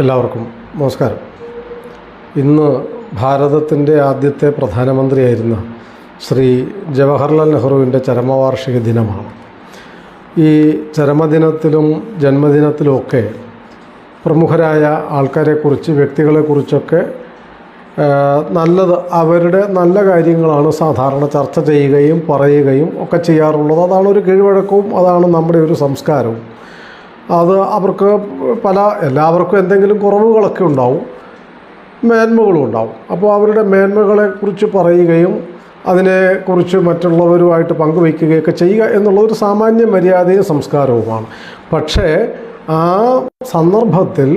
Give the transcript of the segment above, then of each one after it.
എല്ലാവർക്കും നമസ്കാരം. ഇന്ന് ഭാരതത്തിൻ്റെ ആദ്യത്തെ പ്രധാനമന്ത്രിയായിരുന്ന ശ്രീ ജവഹർലാൽ നെഹ്റുവിൻ്റെ ചരമവാർഷിക ദിനമാണ്. ഈ ചരമദിനത്തിലും ജന്മദിനത്തിലുമൊക്കെ പ്രമുഖരായ ആൾക്കാരെക്കുറിച്ച്, വ്യക്തികളെക്കുറിച്ചൊക്കെ അവരുടെ നല്ല കാര്യങ്ങളാണ് സാധാരണ ചർച്ച ചെയ്യുകയും പറയുകയും ഒക്കെ ചെയ്യാറുള്ളത്. അതാണ് ഒരു കീഴ്വഴക്കവും, അതാണ് നമ്മുടെ ഒരു സംസ്കാരവും. അത് എല്ലാവർക്കും എന്തെങ്കിലും കുറവുകളൊക്കെ ഉണ്ടാവും, മേന്മകളും ഉണ്ടാവും. അപ്പോൾ അവരുടെ മേന്മകളെക്കുറിച്ച് പറയുകയും അതിനെക്കുറിച്ച് മറ്റുള്ളവരുമായിട്ട് പങ്കുവയ്ക്കുകയൊക്കെ ചെയ്യുക എന്നുള്ളതൊരു സാമാന്യ മര്യാദയും സംസ്കാരവുമാണ്. പക്ഷേ ആ സന്ദർഭത്തിൽ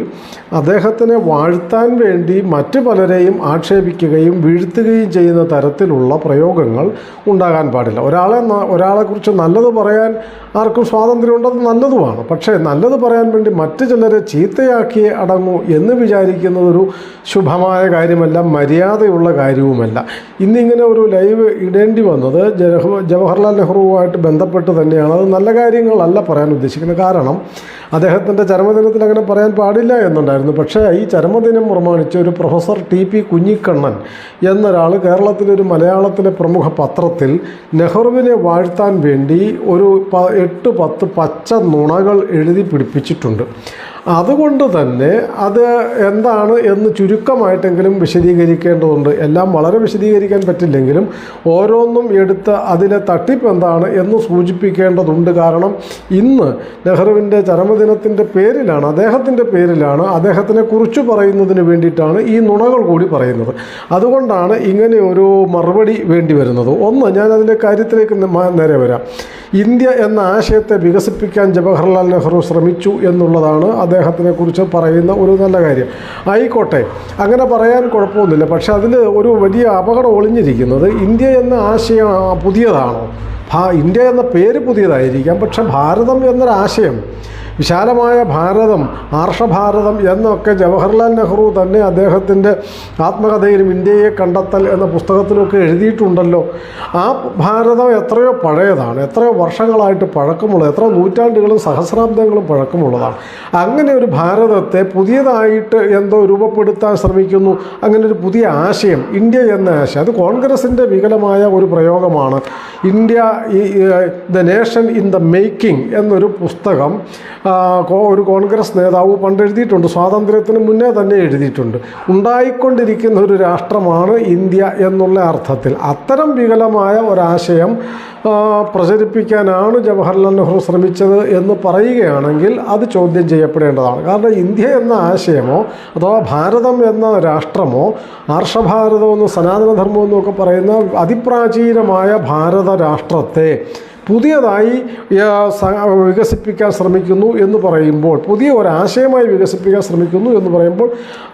അദ്ദേഹത്തിനെ വാഴ്ത്താൻ വേണ്ടി മറ്റു പലരെയും ആക്ഷേപിക്കുകയും വീഴ്ത്തുകയും ചെയ്യുന്ന തരത്തിലുള്ള പ്രയോഗങ്ങൾ ഉണ്ടാകാൻ പാടില്ല. ഒരാളെക്കുറിച്ച് നല്ലത് പറയാൻ ആർക്കും സ്വാതന്ത്ര്യമുണ്ടെന്ന് നല്ലതുമാണ്. പക്ഷേ നല്ലത് പറയാൻ വേണ്ടി മറ്റു ചിലരെ ചീത്തയാക്കിയേ അടങ്ങൂ എന്ന് വിചാരിക്കുന്നതൊരു ശുഭമായ കാര്യമല്ല, മര്യാദയുള്ള കാര്യവുമല്ല. ഇന്നിങ്ങനെ ഒരു ലൈവ് ഇടേണ്ടി വന്നത് ജവഹർലാൽ നെഹ്റുവുമായിട്ട് ബന്ധപ്പെട്ട് തന്നെയാണ്. അത് നല്ല കാര്യങ്ങളല്ല പറയാൻ ഉദ്ദേശിക്കുന്നത്. കാരണം അദ്ദേഹത്തിൻ്റെ ചരമദിനത്തിൽ അങ്ങനെ പറയാൻ പാടില്ല എന്നുണ്ടായിരുന്നു. പക്ഷേ ഈ ചരമദിനം പ്രമാണിച്ച് ഒരു പ്രൊഫസർ TP കുഞ്ഞിക്കണ്ണൻ എന്നൊരാൾ കേരളത്തിലൊരു മലയാളത്തിലെ പ്രമുഖ പത്രത്തിൽ നെഹ്റുവിനെ വാഴ്ത്താൻ വേണ്ടി ഒരു 8-10 പച്ച നുണകൾ എഴുതി പിടിപ്പിച്ചിട്ടുണ്ട്. അതുകൊണ്ട് തന്നെ അത് എന്താണ് എന്ന് ചുരുക്കമായിട്ടെങ്കിലും വിശദീകരിക്കേണ്ടതുണ്ട്. എല്ലാം വളരെ വിശദീകരിക്കാൻ പറ്റില്ലെങ്കിലും ഓരോന്നും എടുത്ത് അതിലെ തട്ടിപ്പ് എന്താണ് എന്ന് സൂചിപ്പിക്കേണ്ടതുണ്ട്. കാരണം ഇന്ന് നെഹ്റുവിൻ്റെ ചരമദിനത്തിൻ്റെ പേരിലാണ്, അദ്ദേഹത്തിനെ കുറിച്ച് പറയുന്നതിന് വേണ്ടിയിട്ടാണ് ഈ നുണകൾ കൂടി പറയുന്നത്. അതുകൊണ്ടാണ് ഇങ്ങനെ ഒരു മറുപടി വേണ്ടി വരുന്നത്. ഞാൻ അതിൻ്റെ കാര്യത്തിലേക്ക് നേരെ വരാം. ഇന്ത്യ എന്ന ആശയത്തെ വികസിപ്പിക്കാൻ ജവഹർലാൽ നെഹ്റു ശ്രമിച്ചു എന്നുള്ളതാണ് അദ്ദേഹത്തിനെ കുറിച്ച് പറയുന്ന ഒരു നല്ല കാര്യം. ആയിക്കോട്ടെ, അങ്ങനെ പറയാൻ കുഴപ്പമൊന്നുമില്ല. പക്ഷെ അതിൽ ഒരു വലിയ അപകടം ഒളിഞ്ഞിരിക്കുന്നത്, ഇന്ത്യ എന്ന ആശയം പുതിയതാണോ? ഇന്ത്യ എന്ന പേര് പുതിയതായിരിക്കാം, പക്ഷെ ഭാരതം എന്നൊരാശയം, വിശാലമായ ഭാരതം, ആർഷഭാരതം എന്നൊക്കെ ജവഹർലാൽ നെഹ്റു തന്നെ അദ്ദേഹത്തിൻ്റെ ആത്മകഥയിലും ഇന്ത്യയെ കണ്ടെത്തൽ എന്ന പുസ്തകത്തിലൊക്കെ എഴുതിയിട്ടുണ്ടല്ലോ. ആ ഭാരതം എത്രയോ പഴയതാണ്, എത്രയോ വർഷങ്ങളായിട്ട് പഴക്കമുള്ളത്, എത്ര നൂറ്റാണ്ടുകളും സഹസ്രാബ്ദങ്ങളും പഴക്കമുള്ളതാണ്. അങ്ങനെ ഒരു ഭാരതത്തെ പുതിയതായിട്ട് എന്തോ രൂപപ്പെടുത്താൻ ശ്രമിക്കുന്നു. അങ്ങനെ ഒരു പുതിയ ആശയം, ഇന്ത്യ എന്ന ആശയം, അത് കോൺഗ്രസിൻ്റെ വികലമായ ഒരു പ്രയോഗമാണ്. India the nation in the making എന്നൊരു പുസ്തകം ഒരു കോൺഗ്രസ് നേതാവ് പണ്ട് എഴുതിയിട്ടുണ്ട്. സ്വാതന്ത്ര്യത്തിന് മുന്നേ തന്നെ എഴുതിയിട്ടുണ്ട്. ഉണ്ടായിക്കൊണ്ടിരിക്കുന്ന ഒരു രാഷ്ട്രമാണ് ഇന്ത്യ എന്നുള്ള അർത്ഥത്തിൽ അത്തരം വികലമായ ഒരാശയം പ്രചരിപ്പിക്കാനാണ് ജവഹർലാൽ നെഹ്റു ശ്രമിച്ചത് എന്ന് പറയുകയാണെങ്കിൽ അത് ചോദ്യം ചെയ്യപ്പെടേണ്ടതാണ്. കാരണം ഇന്ത്യ എന്ന ആശയമോ അഥവാ ഭാരതം എന്ന രാഷ്ട്രമോ ആർഷഭാരതമെന്നും സനാതനധർമ്മമെന്നും ഒക്കെ പറയുന്ന അതിപ്രാചീനമായ ഭാരത രാഷ്ട്രത്തെ പുതിയതായി വികസിപ്പിക്കാൻ ശ്രമിക്കുന്നു എന്ന് പറയുമ്പോൾ, പുതിയ ഒരാശയമായി വികസിപ്പിക്കാൻ ശ്രമിക്കുന്നു എന്ന് പറയുമ്പോൾ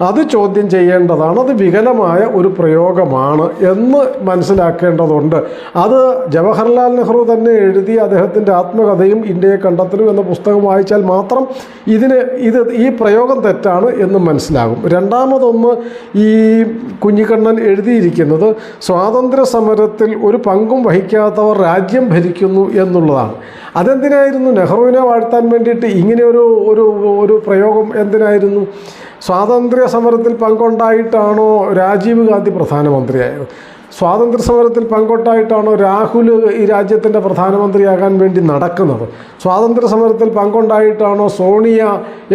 അത് ചോദ്യം ചെയ്യേണ്ടതാണ്. അത് വികലമായ ഒരു പ്രയോഗമാണ് എന്ന് മനസ്സിലാക്കേണ്ടതുണ്ട്. അത് ജവഹർലാൽ നെഹ്റു തന്നെ എഴുതി അദ്ദേഹത്തിൻ്റെ ആത്മകഥയും ഇന്ത്യയെ കണ്ടെത്തലും എന്ന പുസ്തകം വായിച്ചാൽ മാത്രം ഈ പ്രയോഗം തെറ്റാണ് എന്ന് മനസ്സിലാകും. രണ്ടാമതൊന്ന്, ഈ കുഞ്ഞിക്കണ്ണൻ എഴുതിയിരിക്കുന്നത് സ്വാതന്ത്ര്യ സമരത്തിൽ ഒരു പങ്കും വഹിക്കാത്തവർ രാജ്യം ഭരിക്കുന്നു എന്നുള്ളതാണ്. അതെന്തിനായിരുന്നു നെഹ്റുവിനെ വാഴ്ത്താൻ വേണ്ടിയിട്ട് ഇങ്ങനെ ഒരു പ്രയോഗം എന്തിനായിരുന്നു? സ്വാതന്ത്ര്യ സമരത്തിൽ പങ്കുണ്ടായിട്ടാണോ രാജീവ് ഗാന്ധി പ്രധാനമന്ത്രിയായത്? സ്വാതന്ത്ര്യ സമരത്തിൽ പങ്കുണ്ടായിട്ടാണോ രാഹുൽ ഈ രാജ്യത്തിൻ്റെ പ്രധാനമന്ത്രിയാകാൻ വേണ്ടി നടക്കുന്നത്? സ്വാതന്ത്ര്യ സമരത്തിൽ പങ്കുണ്ടായിട്ടാണോ സോണിയ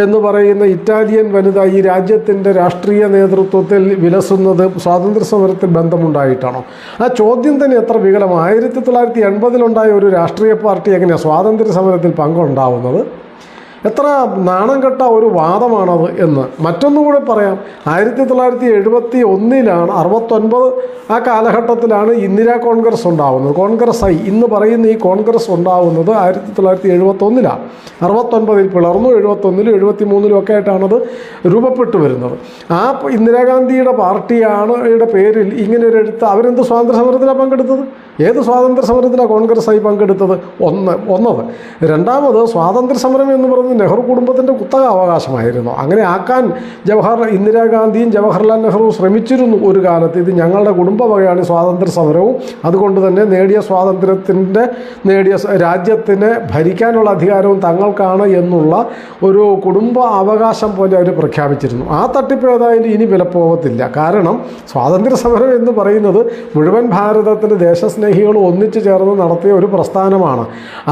എന്ന് പറയുന്ന ഇറ്റാലിയൻ വനിത ഈ രാജ്യത്തിൻ്റെ രാഷ്ട്രീയ നേതൃത്വത്തിൽ വിലസുന്നത്? സ്വാതന്ത്ര്യ സമരത്തിൽ ബന്ധമുണ്ടായിട്ടാണോ? ആ ചോദ്യം തന്നെ എത്ര വികലമാണ്. 1980 ഒരു രാഷ്ട്രീയ പാർട്ടി എങ്ങനെയാണ് സ്വാതന്ത്ര്യ സമരത്തിൽ പങ്കുണ്ടാവുന്നത്? എത്ര നാണം കെട്ട ഒരു വാദമാണത് എന്ന് മറ്റൊന്നുകൂടെ പറയാം. 1971 69 ആ കാലഘട്ടത്തിലാണ് ഇന്ദിരാ കോൺഗ്രസ് ഉണ്ടാവുന്നത്. കോൺഗ്രസ് ഇന്ന് പറയുന്ന ഈ കോൺഗ്രസ് ഉണ്ടാവുന്നത് 1971 69 പിളർന്നു. 71 73 ഒക്കെ ആയിട്ടാണത് രൂപപ്പെട്ടു വരുന്നത്. ആ ഇന്ദിരാഗാന്ധിയുടെ പാർട്ടിയുടെ പേരിൽ ഇങ്ങനെ ഒരു അവരെന്ത് സ്വാതന്ത്ര്യ സമരത്തിലാണ് പങ്കെടുത്തത്? ഏത് സ്വാതന്ത്ര്യ സമരത്തിലാണ് കോൺഗ്രസ്സായി പങ്കെടുത്തത്? ഒന്നത്. രണ്ടാമത്, സ്വാതന്ത്ര്യ സമരം എന്ന് പറയുന്നത് നെഹ്റു കുടുംബത്തിൻ്റെ കുത്തക അവകാശമായിരുന്നു. അങ്ങനെ ആക്കാൻ ഇന്ദിരാഗാന്ധിയും ജവഹർലാൽ നെഹ്റുവും ശ്രമിച്ചിരുന്നു ഒരു കാലത്ത്. ഇത് ഞങ്ങളുടെ കുടുംബ വകയാണ് സ്വാതന്ത്ര്യ സമരവും, അതുകൊണ്ട് തന്നെ നേടിയ രാജ്യത്തിനെ ഭരിക്കാനുള്ള അധികാരവും തങ്ങൾക്കാണ് എന്നുള്ള ഒരു കുടുംബ അവകാശം പോലെ അവർ പ്രഖ്യാപിച്ചിരുന്നു. ആ തട്ടിപ്പ് ഏതായാലും ഇനി വിലപ്പോകത്തില്ല. കാരണം സ്വാതന്ത്ര്യ സമരം എന്ന് പറയുന്നത് മുഴുവൻ ഭാരതത്തിലെ ദേശസ്നേഹികളും ഒന്നിച്ചു ചേർന്ന് നടത്തിയ ഒരു പ്രസ്ഥാനമാണ്.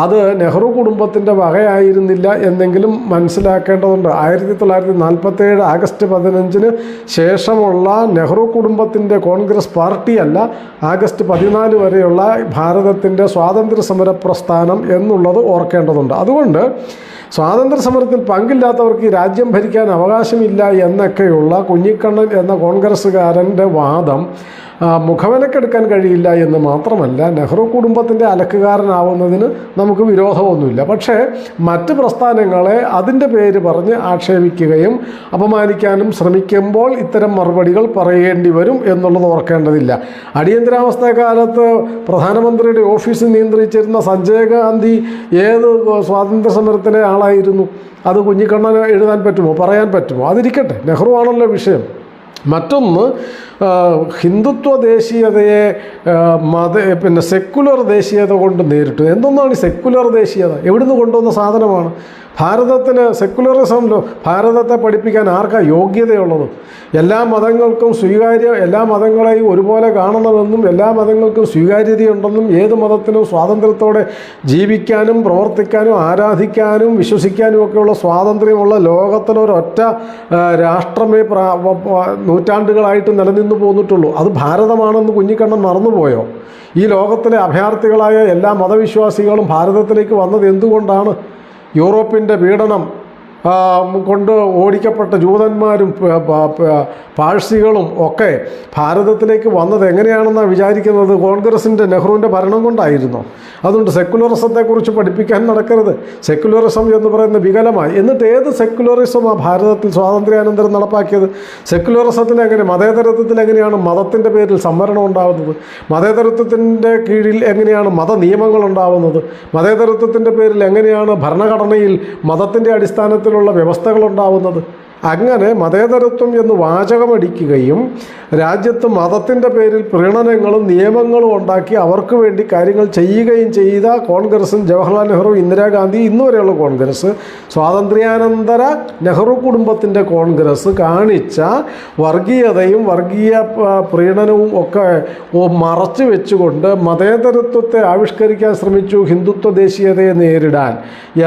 അത് നെഹ്റു കുടുംബത്തിൻ്റെ വകയായിരുന്നില്ല എന്നെങ്കിലും മനസ്സിലാക്കേണ്ടതുണ്ട്. 1947 ആഗസ്റ്റ് 15 ശേഷമുള്ള നെഹ്റു കുടുംബത്തിൻ്റെ കോൺഗ്രസ് പാർട്ടിയല്ല ആഗസ്റ്റ് 14 വരെയുള്ള ഭാരതത്തിൻ്റെ സ്വാതന്ത്ര്യ സമര പ്രസ്ഥാനം എന്നുള്ളത് ഓർക്കേണ്ടതുണ്ട്. അതുകൊണ്ട് സ്വാതന്ത്ര്യ സമരത്തിൽ പങ്കില്ലാത്തവർക്ക് ഈ രാജ്യം ഭരിക്കാൻ അവകാശമില്ല എന്നൊക്കെയുള്ള കുഞ്ഞിക്കണ്ണൻ എന്ന കോൺഗ്രസ്സുകാരൻ്റെ വാദം മുഖവിലക്കെടുക്കാൻ കഴിയില്ല എന്ന് മാത്രമല്ല, നെഹ്റു കുടുംബത്തിൻ്റെ അലക്കുകാരനാവുന്നതിന് നമുക്ക് വിരോധമൊന്നുമില്ല. പക്ഷേ മറ്റ് പ്രസ്ഥാനങ്ങളെ അതിൻ്റെ പേര് പറഞ്ഞ് ആക്ഷേപിക്കുകയും അപമാനിക്കാനും ശ്രമിക്കുമ്പോൾ ഇത്തരം മറുപടികൾ പറയേണ്ടി വരും എന്നുള്ളത് ഓർക്കേണ്ടതില്ല. അടിയന്തരാവസ്ഥക്കാലത്ത് പ്രധാനമന്ത്രിയുടെ ഓഫീസ് നിയന്ത്രിച്ചിരുന്ന സഞ്ജയ് ഗാന്ധി ഏത് സ്വാതന്ത്ര്യ സമരത്തിലെ ആളായിരുന്നു? അത് കുഞ്ഞിക്കണ്ണന് എഴുതാൻ പറ്റുമോ, പറയാൻ പറ്റുമോ? അതിരിക്കട്ടെ, നെഹ്റു ആണല്ലോ വിഷയം. മറ്റൊന്ന്, ഹിന്ദുത്വ ദേശീയതയെ സെക്കുലർ ദേശീയത കൊണ്ട് നേരിട്ടു. എന്തൊന്നാണ് ഈ സെക്കുലർ ദേശീയത? എവിടുന്ന് കൊണ്ടുവന്ന സാധനമാണ്? ഭാരതത്തിന് സെക്കുലറിസമിലോ ഭാരതത്തെ പഠിപ്പിക്കാൻ ആർക്കാ യോഗ്യതയുള്ളത്? എല്ലാ മതങ്ങൾക്കും എല്ലാ മതങ്ങളെയും ഒരുപോലെ കാണണമെന്നും എല്ലാ മതങ്ങൾക്കും സ്വീകാര്യതയുണ്ടെന്നും ഏത് മതത്തിനും സ്വാതന്ത്ര്യത്തോടെ ജീവിക്കാനും പ്രവർത്തിക്കാനും ആരാധിക്കാനും വിശ്വസിക്കാനും ഒക്കെയുള്ള സ്വാതന്ത്ര്യമുള്ള ലോകത്തിലൊരൊറ്റ രാഷ്ട്രമേ നൂറ്റാണ്ടുകളായിട്ട് നിലനിന്നു പോന്നിട്ടുള്ളൂ. അത് ഭാരതമാണെന്ന് കുഞ്ഞിക്കണ്ണൻ മറന്നുപോയോ? ഈ ലോകത്തിലെ അഭയാർത്ഥികളായ എല്ലാ മതവിശ്വാസികളും ഭാരതത്തിലേക്ക് വന്നത് എന്തുകൊണ്ടാണ്? യൂറോപ്പിൻ്റെ പീഡനം കൊണ്ട് ഓടിക്കപ്പെട്ട ജൂതന്മാരും പാഴ്സികളും ഒക്കെ ഭാരതത്തിലേക്ക് വന്നത് എങ്ങനെയാണെന്നാണ് വിചാരിക്കുന്നത്? കോൺഗ്രസിൻ്റെ നെഹ്റുവിൻ്റെ ഭരണം കൊണ്ടായിരുന്നു. അതുകൊണ്ട് സെക്കുലറിസത്തെക്കുറിച്ച് പഠിപ്പിക്കാൻ നടക്കരുത്. സെക്കുലറിസം എന്ന് പറയുന്ന വികലമായി. എന്നിട്ട് ഏത് സെക്കുലറിസമാണ് ഭാരതത്തിൽ സ്വാതന്ത്ര്യാനന്തരം നടപ്പാക്കിയത്? സെക്കുലറിസത്തിൽ മതേതരത്വത്തിൽ എങ്ങനെയാണ് മതത്തിൻ്റെ പേരിൽ സംവരണം ഉണ്ടാകുന്നത്? മതേതരത്വത്തിൻ്റെ കീഴിൽ എങ്ങനെയാണ് മതനിയമങ്ങൾ ഉണ്ടാകുന്നത്? മതേതരത്വത്തിൻ്റെ പേരിൽ എങ്ങനെയാണ് ഭരണഘടനയിൽ മതത്തിൻ്റെ അടിസ്ഥാനത്തിലുള്ള വ്യവസ്ഥകളുണ്ടാവുന്നത്? അങ്ങനെ മതേതരത്വം എന്ന് വാചകമടിക്കുകയും രാജ്യത്ത് മതത്തിൻ്റെ പേരിൽ പ്രീണനങ്ങളും നിയമങ്ങളും ഉണ്ടാക്കി അവർക്ക് വേണ്ടി കാര്യങ്ങൾ ചെയ്യുകയും ചെയ്ത കോൺഗ്രസും ജവഹർലാൽ നെഹ്റു, ഇന്ദിരാഗാന്ധി, ഇന്നുവരെയുള്ള കോൺഗ്രസ്, സ്വാതന്ത്ര്യാനന്തര നെഹ്റു കുടുംബത്തിൻ്റെ കോൺഗ്രസ് കാണിച്ച വർഗീയതയും വർഗീയ പ്രീണനവും ഒക്കെ മറച്ചു വെച്ചുകൊണ്ട് മതേതരത്വത്തെ ആവിഷ്കരിക്കാൻ ശ്രമിച്ചു ഹിന്ദുത്വ ദേശീയതയെ നേരിടാൻ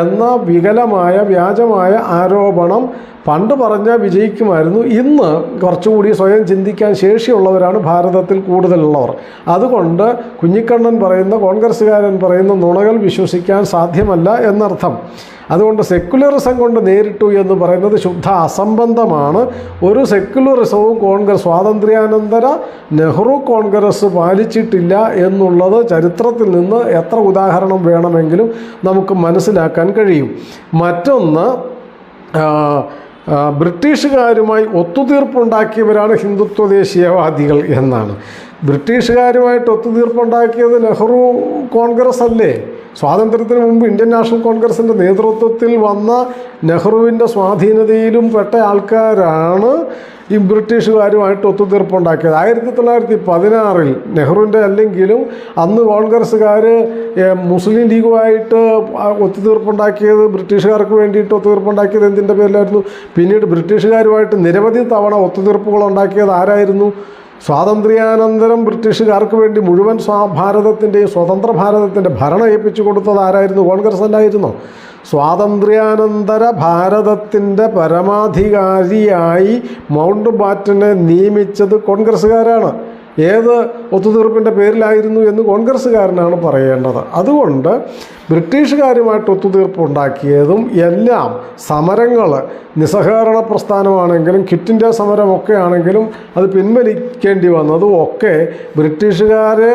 എന്ന വികലമായ വ്യാജമായ ആരോപണം പണ്ട് പറഞ്ഞാൽ വിജയിക്കുമായിരുന്നു. ഇന്ന് കുറച്ചുകൂടി സ്വയം ചിന്തിക്കാൻ ശേഷിയുള്ളവരാണ് ഭാരതത്തിൽ കൂടുതലുള്ളവർ. അതുകൊണ്ട് കുഞ്ഞിക്കണ്ണൻ പറയുന്ന, കോൺഗ്രസ്സുകാരൻ പറയുന്ന നുണകൾ വിശ്വസിക്കാൻ സാധ്യമല്ല എന്നർത്ഥം. അതുകൊണ്ട് സെക്കുലറിസം കൊണ്ട് നേരിട്ടു എന്ന് പറയുന്നത് ശുദ്ധ അസംബന്ധമാണ്. ഒരു സെക്കുലറിസവും സ്വാതന്ത്ര്യാനന്തര നെഹ്റു കോൺഗ്രസ് പാലിച്ചിട്ടില്ല എന്നുള്ളത് ചരിത്രത്തിൽ നിന്ന് എത്ര ഉദാഹരണം വേണമെങ്കിലും നമുക്ക് മനസ്സിലാക്കാൻ കഴിയും. മറ്റൊന്ന്, ബ്രിട്ടീഷുകാരുമായി ഒത്തുതീർപ്പുണ്ടാക്കിയവരാണ് ഹിന്ദുത്വ ദേശീയവാദികൾ എന്നാണ്. ബ്രിട്ടീഷുകാരുമായിട്ട് ഒത്തുതീർപ്പുണ്ടാക്കിയത് നെഹ്റു കോൺഗ്രസ് അല്ലേ? സ്വാതന്ത്ര്യത്തിന് മുമ്പ് ഇന്ത്യൻ നാഷണൽ കോൺഗ്രസിൻ്റെ നേതൃത്വത്തിൽ വന്ന നെഹ്റുവിൻ്റെ സ്വാധീനതയിലും പെട്ട ആൾക്കാരാണ് ഈ ബ്രിട്ടീഷുകാരുമായിട്ട് ഒത്തുതീർപ്പുണ്ടാക്കിയത്. 1916 നെഹ്റുവിൻ്റെ അല്ലെങ്കിലും അന്ന് കോൺഗ്രസ്സുകാർ മുസ്ലിം ലീഗുമായിട്ട് ഒത്തുതീർപ്പുണ്ടാക്കിയത്, ബ്രിട്ടീഷുകാർക്ക് വേണ്ടിയിട്ട് ഒത്തുതീർപ്പുണ്ടാക്കിയത് എന്തിൻ്റെ പേരിലായിരുന്നു? പിന്നീട് ബ്രിട്ടീഷുകാരുമായിട്ട് നിരവധി തവണ ഒത്തുതീർപ്പുകൾ ഉണ്ടാക്കിയത് ആരായിരുന്നു? സ്വാതന്ത്ര്യാനന്തരം ബ്രിട്ടീഷുകാർക്ക് വേണ്ടി മുഴുവൻ ഭാരതത്തിൻ്റെയും സ്വതന്ത്ര ഭാരതത്തിൻ്റെ ഭരണം ഏൽപ്പിച്ചു കൊടുത്തത് ആരായിരുന്നു? കോൺഗ്രസ് അല്ലായിരുന്നോ? സ്വാതന്ത്ര്യാനന്തര ഭാരതത്തിൻ്റെ പരമാധികാരിയായി മൗണ്ട് ബാറ്റനെ നിയമിച്ചത് കോൺഗ്രസ്സുകാരാണ്. ഏത് ഒത്തുതീർപ്പിൻ്റെ പേരിലായിരുന്നു എന്ന് കോൺഗ്രസ്സുകാരനാണ് പറയേണ്ടത്. അതുകൊണ്ട് ബ്രിട്ടീഷുകാരുമായിട്ട് ഒത്തുതീർപ്പുണ്ടാക്കിയതും എല്ലാം സമരങ്ങൾ, നിസ്സഹകരണ പ്രസ്ഥാനമാണെങ്കിലും ക്വിറ്റ് ഇന്ത്യ സമരമൊക്കെ ആണെങ്കിലും അത് പിൻവലിക്കേണ്ടി വന്നതും ഒക്കെ ബ്രിട്ടീഷുകാരെ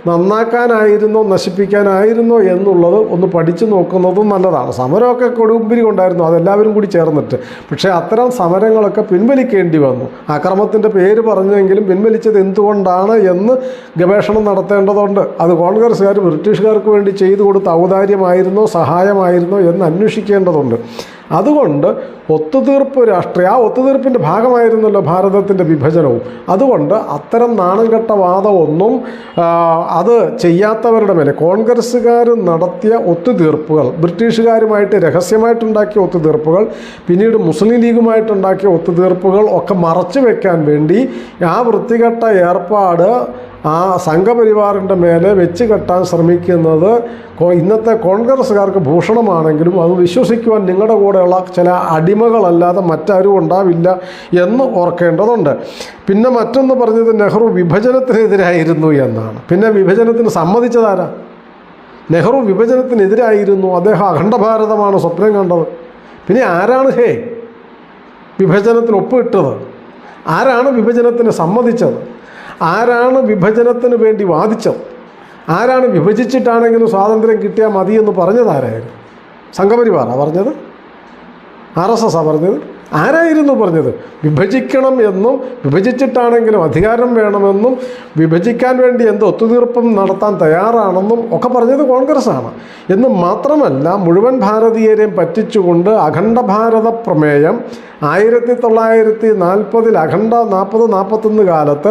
നന്നാക്കാനായിരുന്നോ നശിപ്പിക്കാനായിരുന്നോ എന്നുള്ളത് ഒന്ന് പഠിച്ചു നോക്കുന്നതും നല്ലതാണ്. സമരമൊക്കെ കൊടുമ്പിരി കൊണ്ടായിരുന്നു, അതെല്ലാവരും കൂടി ചേർന്നിട്ട്. പക്ഷേ അത്തരം സമരങ്ങളൊക്കെ പിൻവലിക്കേണ്ടി വന്നു. അക്രമത്തിൻ്റെ പേര് പറഞ്ഞെങ്കിലും പിൻവലിച്ചത് എന്തുകൊണ്ടാണ് എന്ന് ഗവേഷണം നടത്തേണ്ടതുണ്ട്. അത് കോൺഗ്രസ്സുകാർ ബ്രിട്ടീഷുകാർക്ക് വേണ്ടി ചെയ്തു കൊടുത്ത ഔദാര്യമായിരുന്നോ സഹായമായിരുന്നോ എന്ന് അന്വേഷിക്കേണ്ടതുണ്ട്. അതുകൊണ്ട് ഒത്തുതീർപ്പ് രാഷ്ട്രീയ, ആ ഒത്തുതീർപ്പിൻ്റെ ഭാഗമായിരുന്നല്ലോ ഭാരതത്തിൻ്റെ വിഭജനവും. അതുകൊണ്ട് അത്തരം നാണംകെട്ട വാദമൊന്നും അത് ചെയ്യാത്തവരുടെ മേലെ കോൺഗ്രസ്സുകാർ നടത്തിയ ഒത്തുതീർപ്പുകൾ, ബ്രിട്ടീഷുകാരുമായിട്ട് രഹസ്യമായിട്ടുണ്ടാക്കിയ ഒത്തുതീർപ്പുകൾ, പിന്നീട് മുസ്ലിം ലീഗുമായിട്ടുണ്ടാക്കിയ ഒത്തുതീർപ്പുകൾ ഒക്കെ മറച്ചു വെക്കാൻ വേണ്ടി ആ വൃത്തികെട്ട ഏർപ്പാട് ആ സംഘപരിവാറിൻ്റെ മേലെ വെച്ച് കെട്ടാൻ ശ്രമിക്കുന്നത് ഇന്നത്തെ കോൺഗ്രസ്സുകാർക്ക് ഭൂഷണമാണെങ്കിലും അത് വിശ്വസിക്കുവാൻ നിങ്ങളുടെ കൂടെയുള്ള ചില അടിമകളല്ലാതെ മറ്റാരും ഉണ്ടാവില്ല എന്ന് ഓർക്കേണ്ടതുണ്ട്. പിന്നെ മറ്റൊന്ന് പറഞ്ഞത് നെഹ്റു വിഭജനത്തിനെതിരായിരുന്നു എന്നാണ്. പിന്നെ വിഭജനത്തിന് സമ്മതിച്ചതാരാ? നെഹ്റു വിഭജനത്തിനെതിരായിരുന്നു. അദ്ദേഹം അഖണ്ഡ ഭാരതമാണ് സ്വപ്നം കണ്ടത്. പിന്നെ ആരാണ് വിഭജനത്തിന് ഒപ്പിട്ടത്? ആരാണ് വിഭജനത്തിന് സമ്മതിച്ചത്? ആരാണ് വിഭജനത്തിന് വേണ്ടി വാദിച്ചത്? ആരാണ് വിഭജിച്ചിട്ടാണെങ്കിലും സ്വാതന്ത്ര്യം കിട്ടിയാൽ മതിയെന്ന് പറഞ്ഞതാരായിരുന്നു? സംഘപരിവാറാണ് പറഞ്ഞത്? RSS പറഞ്ഞത്? ആരായിരുന്നു പറഞ്ഞത്? വിഭജിക്കണം എന്നും വിഭജിച്ചിട്ടാണെങ്കിലും അധികാരം വേണമെന്നും വിഭജിക്കാൻ വേണ്ടി എന്ത് ഒത്തുതീർപ്പും നടത്താൻ തയ്യാറാണെന്നും ഒക്കെ പറഞ്ഞത് കോൺഗ്രസ്സാണ്. എന്ന് മാത്രമല്ല, മുഴുവൻ ഭാരതീയരെയും പറ്റിച്ചുകൊണ്ട് അഖണ്ഡ ഭാരത പ്രമേയം 1940 അഖണ്ഡ 40-41 കാലത്ത്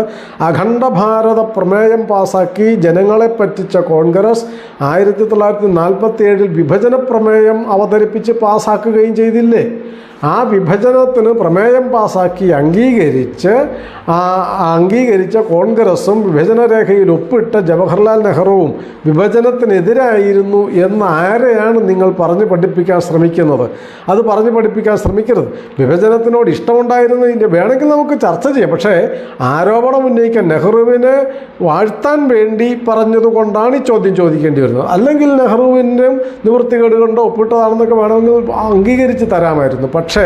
അഖണ്ഡ ഭാരത പ്രമേയം പാസാക്കി ജനങ്ങളെ പറ്റിച്ച കോൺഗ്രസ് 1947 വിഭജന പ്രമേയം അവതരിപ്പിച്ച് പാസാക്കുകയും ചെയ്തില്ലേ? ആ വിഭജനത്തിന് പ്രമേയം പാസാക്കി അംഗീകരിച്ച കോൺഗ്രസും വിഭജന രേഖയിൽ ഒപ്പിട്ട ജവഹർലാൽ നെഹ്റുവും വിഭജനത്തിനെതിരായിരുന്നു എന്ന് ആരെയാണ് നിങ്ങൾ പറഞ്ഞു പഠിപ്പിക്കാൻ ശ്രമിക്കുന്നത്? അത് പറഞ്ഞു പഠിപ്പിക്കാൻ ശ്രമിക്കരുത്. വിഭജനത്തിനോട് ഇഷ്ടമുണ്ടായിരുന്നതിൻ്റെ വേണമെങ്കിൽ നമുക്ക് ചർച്ച ചെയ്യാം. പക്ഷേ ആരോപണം ഉന്നയിക്കാൻ നെഹ്റുവിനെ വാഴ്ത്താൻ വേണ്ടി പറഞ്ഞതുകൊണ്ടാണ് ഈ ചോദ്യം ചോദിക്കേണ്ടി വരുന്നത്. അല്ലെങ്കിൽ നെഹ്റുവിൻ്റെ നിവൃത്തികേട് കൊണ്ട് ഒപ്പിട്ടതാണെന്നൊക്കെ വേണമെങ്കിൽ അംഗീകരിച്ച് തരാമായിരുന്നു. പക്ഷേ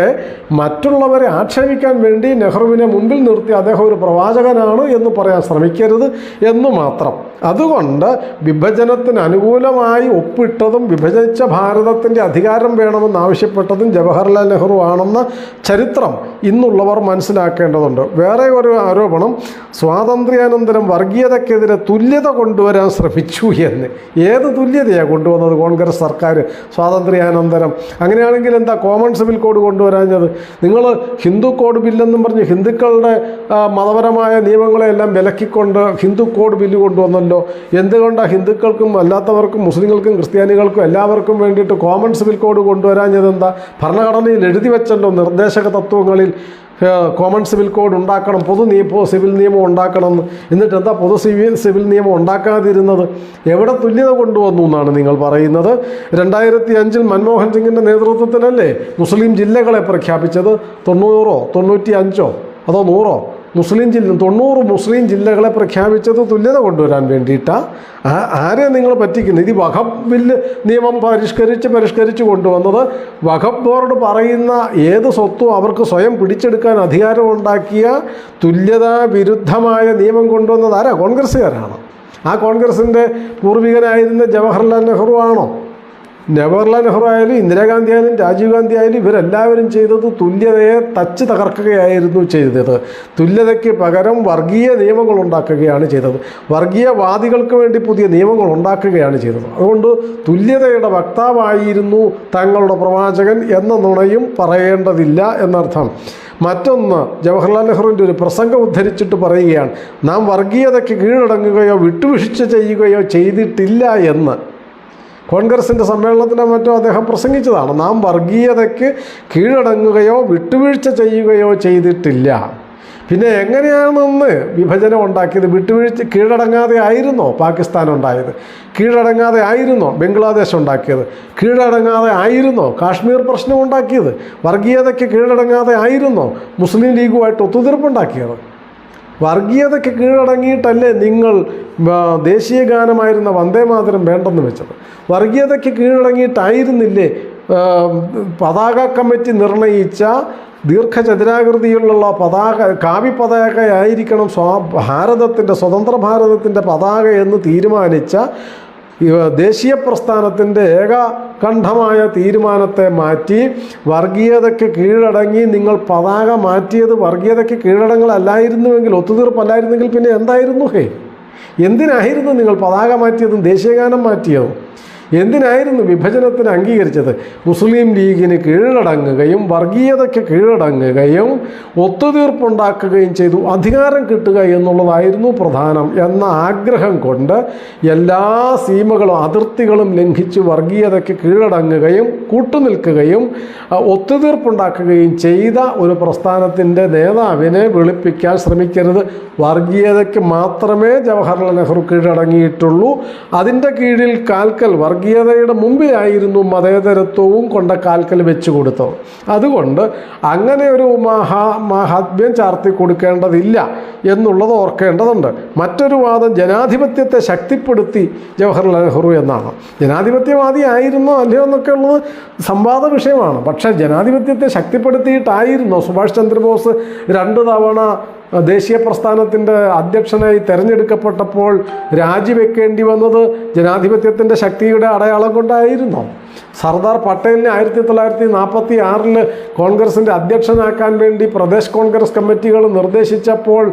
മറ്റുള്ളവരെ ആക്ഷേപിക്കാൻ വേണ്ടി നെഹ്റുവിനെ മുമ്പിൽ നിർത്തി അദ്ദേഹം ഒരു പ്രവാചകനാണ് എന്ന് പറയാൻ ശ്രമിക്കരുത് എന്ന് മാത്രം. അതുകൊണ്ട് വിഭജനത്തിന് അനുകൂലമായി ഒപ്പിട്ടതും വിഭജിച്ച ഭാരതത്തിൻ്റെ അധികാരം വേണമെന്ന് ആവശ്യപ്പെട്ടതും ജവഹർലാൽ നെഹ്റു ആണെന്ന ചരിത്രം ഇന്നുള്ളവർ മനസ്സിലാക്കേണ്ടതുണ്ട്. വേറെ ഒരു ആരോപണം, സ്വാതന്ത്ര്യാനന്തരം വർഗീയതയ്ക്കെതിരെ തുല്യത കൊണ്ടുവരാൻ ശ്രമിച്ചു എന്ന്. ഏത് തുല്യതയാണ് കൊണ്ടുവന്നത് കോൺഗ്രസ് സർക്കാർ സ്വാതന്ത്ര്യാനന്തരം? അങ്ങനെയാണെങ്കിൽ എന്താ കോമൺ സിവിൽ കോഡ് കൊണ്ടുവരാഞ്ഞത്? നിങ്ങൾ ഹിന്ദു കോഡ് ബില്ലെന്നും പറഞ്ഞ് ഹിന്ദുക്കളുടെ മതപരമായ നിയമങ്ങളെല്ലാം വിലക്കിക്കൊണ്ട് ഹിന്ദു കോഡ് ബില്ല് കൊണ്ടുവന്നല്ലോ. എന്തുകൊണ്ടാണ് ഹിന്ദുക്കൾക്കും അല്ലാത്തവർക്കും മുസ്ലിങ്ങൾക്കും ക്രിസ്ത്യാനികൾക്കും എല്ലാവർക്കും വേണ്ടിയിട്ട് കോമൺ സിവിൽ കോഡ് കൊണ്ടുവരാഞ്ഞത്? എന്താ? ഭരണഘടനയിൽ എഴുതി വെച്ചല്ലോ നിർദ്ദേശക തത്വങ്ങളിൽ കോമൺ സിവിൽ കോഡ് ഉണ്ടാക്കണം, സിവിൽ നിയമം ഉണ്ടാക്കണമെന്ന്. എന്നിട്ട് എന്താ സിവിൽ നിയമം ഉണ്ടാക്കാതിരുന്നത്? എവിടെ തുല്യത കൊണ്ടുവന്നു എന്നാണ് നിങ്ങൾ പറയുന്നത്? 2005 മൻമോഹൻ സിംഗിൻ്റെ നേതൃത്വത്തിലല്ലേ മുസ്ലിം ജില്ലകളെ പ്രഖ്യാപിച്ചത്? 95 അതോ 100 90 മുസ്ലിം ജില്ലകളെ പ്രഖ്യാപിച്ചത് തുല്യത കൊണ്ടുവരാൻ വേണ്ടിയിട്ടാണ്. ആരെ നിങ്ങൾ പറ്റിക്കുന്നത്? ഇത് വഖഫ് ബില്ല് നിയമം പരിഷ്കരിച്ച് കൊണ്ടുവന്നത് വഖഫ് ബോർഡ് പറയുന്ന ഏത് സ്വത്തും അവർക്ക് സ്വയം പിടിച്ചെടുക്കാൻ അധികാരമുണ്ടാക്കിയ തുല്യതാ വിരുദ്ധമായ നിയമം കൊണ്ടുവന്നത് ആരാ? കോൺഗ്രസ്സുകാരാണ്. ആ കോൺഗ്രസിൻ്റെ പൂർവികനായിരുന്ന ജവഹർലാൽ നെഹ്റു ആണോ? ജവഹർലാൽ നെഹ്റു ആയാലും ഇന്ദിരാഗാന്ധി ആയാലും രാജീവ് ഗാന്ധി ആയാലും ഇവരെല്ലാവരും ചെയ്തത് തുല്യതയെ തച്ച് തകർക്കുകയായിരുന്നു ചെയ്തത്. തുല്യതയ്ക്ക് പകരം വർഗീയ നിയമങ്ങൾ ഉണ്ടാക്കുകയാണ് ചെയ്തത്. വർഗീയവാദികൾക്ക് വേണ്ടി പുതിയ നിയമങ്ങൾ ഉണ്ടാക്കുകയാണ് ചെയ്തത്. അതുകൊണ്ട് തുല്യതയുടെ വക്താവായിരുന്നു തങ്ങളുടെ പ്രവാചകൻ എന്ന നുണയും പറയേണ്ടതില്ല എന്നർത്ഥം. മറ്റൊന്ന്, ജവഹർലാൽ നെഹ്റുവിൻ്റെ ഒരു പ്രസംഗം ഉദ്ധരിച്ചിട്ട് പറയുകയാണ്, നാം വർഗീയതയ്ക്ക് കീഴടങ്ങുകയോ വിട്ടുവീഴ്ച ചെയ്യുകയോ ചെയ്തിട്ടില്ല എന്ന്. കോൺഗ്രസിൻ്റെ സമ്മേളനത്തിനോ മറ്റോ അദ്ദേഹം പ്രസംഗിച്ചതാണ്. നാം വർഗീയതയ്ക്ക് കീഴടങ്ങുകയോ വിട്ടുവീഴ്ച ചെയ്യുകയോ ചെയ്തിട്ടില്ല. പിന്നെ എങ്ങനെയാണെന്ന് വിഭജനം ഉണ്ടാക്കിയത്? കീഴടങ്ങാതെ ആയിരുന്നോ പാകിസ്ഥാൻ ഉണ്ടായത്? കീഴടങ്ങാതെ ആയിരുന്നോ ബംഗ്ലാദേശ് ഉണ്ടാക്കിയത്? കീഴടങ്ങാതെ ആയിരുന്നോ കാശ്മീർ പ്രശ്നം ഉണ്ടാക്കിയത്? വർഗീയതയ്ക്ക് കീഴടങ്ങാതെ ആയിരുന്നോ മുസ്ലിം ലീഗുമായിട്ട് ഒത്തുതീർപ്പുണ്ടാക്കിയത്? വർഗീയതയ്ക്ക് കീഴടങ്ങിയിട്ടല്ലേ നിങ്ങൾ ദേശീയ ഗാനമായിരുന്ന വന്ദേമാതരം വേണ്ടെന്ന് വെച്ചത്? വർഗീയതയ്ക്ക് കീഴടങ്ങിയിട്ടായിരുന്നില്ലേ പതാക കമ്മിറ്റി നിർണയിച്ച ദീർഘചതുരാകൃതിയിലുള്ള പതാക കാവ്യ പതാകയായിരിക്കണം ഭാരതത്തിൻ്റെ സ്വതന്ത്ര ഭാരതത്തിൻ്റെ പതാക എന്ന് തീരുമാനിച്ച ദേശീയ പ്രസ്ഥാനത്തിൻ്റെ ഏകകണ്ഠമായ തീരുമാനത്തെ മാറ്റി വർഗീയതയ്ക്ക് കീഴടങ്ങി നിങ്ങൾ പതാക മാറ്റിയത് വർഗീയതയ്ക്ക് കീഴടങ്ങളല്ലായിരുന്നുവെങ്കിൽ, ഒത്തുതീർപ്പല്ലായിരുന്നെങ്കിൽ പിന്നെ എന്തായിരുന്നു? എന്തിനായിരുന്നു നിങ്ങൾ പതാക മാറ്റിയതും ദേശീയഗാനം മാറ്റിയതും? എന്തിനായിരുന്നു വിഭജനത്തിന് അംഗീകരിച്ചത്? മുസ്ലിം ലീഗിന് കീഴടങ്ങുകയും വർഗീയതയ്ക്ക് കീഴടങ്ങുകയും ഒത്തുതീർപ്പുണ്ടാക്കുകയും ചെയ്തു അധികാരം കിട്ടുക എന്നുള്ളതായിരുന്നു പ്രധാനം എന്ന ആഗ്രഹം കൊണ്ട് എല്ലാ സീമകളും അതിർത്തികളും ലംഘിച്ച് വർഗീയതയ്ക്ക് കീഴടങ്ങുകയും കൂട്ടുനിൽക്കുകയും ഒത്തുതീർപ്പുണ്ടാക്കുകയും ചെയ്ത ഒരു പ്രസ്ഥാനത്തിൻ്റെ നേതാവിനെ വെളുപ്പിക്കാൻ ശ്രമിക്കരുത്. വർഗീയതയ്ക്ക് മാത്രമേ ജവഹർലാൽ നെഹ്റു കീഴടങ്ങിയിട്ടുള്ളൂ. അതിൻ്റെ കീഴിൽ കാൽക്കൽ വർഗീയതയുടെ മുമ്പിലായിരുന്നു മതേതരത്വവും കൊണ്ട കാൽക്കൽ വെച്ച് കൊടുത്തത്. അതുകൊണ്ട് അങ്ങനെ ഒരു മഹാത്മ്യം ചാർത്തി കൊടുക്കേണ്ടതില്ല എന്നുള്ളത് ഓർക്കേണ്ടതുണ്ട്. മറ്റൊരു വാദം ജനാധിപത്യത്തെ ശക്തിപ്പെടുത്തി ജവഹർലാൽ നെഹ്റു എന്നാണ്. ജനാധിപത്യവാദി ആയിരുന്നോ അല്ലയോ എന്നൊക്കെ ഉള്ളത് സംവാദ വിഷയമാണ്. പക്ഷേ ജനാധിപത്യത്തെ ശക്തിപ്പെടുത്തിയിട്ടായിരുന്നോ സുഭാഷ് ചന്ദ്രബോസ് 2 തവണ ദേശീയ പ്രസ്ഥാനത്തിൻ്റെ അധ്യക്ഷനായി തിരഞ്ഞെടുക്കപ്പെട്ടപ്പോൾ രാജിവെക്കേണ്ടി വന്നത് ജനാധിപത്യത്തിൻ്റെ ശക്തിയുടെ അടയാളം കൊണ്ടായിരുന്നോ? സർദാർ പട്ടേലിനെ 1946 കോൺഗ്രസിൻ്റെ അധ്യക്ഷനാക്കാൻ വേണ്ടി പ്രദേശ് കോൺഗ്രസ് കമ്മിറ്റികൾ നിർദ്ദേശിച്ചപ്പോൾ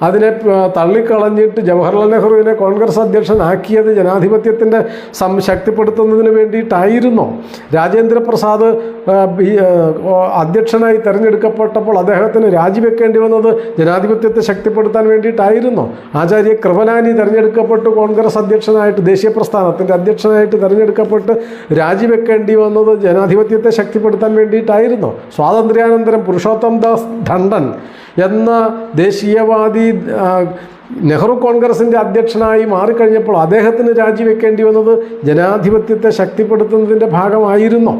അതിനെ തള്ളിക്കളഞ്ഞിട്ട് ജവഹർലാൽ നെഹ്റുവിനെ കോൺഗ്രസ് അധ്യക്ഷനാക്കിയത് ജനാധിപത്യത്തിൻ്റെ ശക്തിപ്പെടുത്തുന്നതിന് വേണ്ടിയിട്ടായിരുന്നോ? രാജേന്ദ്ര പ്രസാദ് അധ്യക്ഷനായി തിരഞ്ഞെടുക്കപ്പെട്ടപ്പോൾ അദ്ദേഹത്തിന് രാജിവെക്കേണ്ടി വന്നത് ജനാധിപത്യത്തെ ശക്തിപ്പെടുത്താൻ വേണ്ടിയിട്ടായിരുന്നോ? ആചാര്യ കൃപലാനി തിരഞ്ഞെടുക്കപ്പെട്ട് കോൺഗ്രസ് അധ്യക്ഷനായിട്ട് ദേശീയ പ്രസ്ഥാനത്തിൻ്റെ അധ്യക്ഷനായിട്ട് തിരഞ്ഞെടുക്കപ്പെട്ട് രാജിവെക്കേണ്ടി വന്നത് ജനാധിപത്യത്തെ ശക്തിപ്പെടുത്താൻ വേണ്ടിയിട്ടായിരുന്നോ? സ്വാതന്ത്ര്യാനന്തരം പുരുഷോത്തം ദാസ് ധണ്ടൻ എന്ന ദേശീയവാദി നെഹ്റു കോൺഗ്രസിൻ്റെ അധ്യക്ഷനായി മാറിക്കഴിഞ്ഞപ്പോൾ അദ്ദേഹത്തിന് രാജിവെക്കേണ്ടി വന്നത് ജനാധിപത്യത്തെ ശക്തിപ്പെടുത്തുന്നതിൻ്റെ ഭാഗമായിരുന്നോ?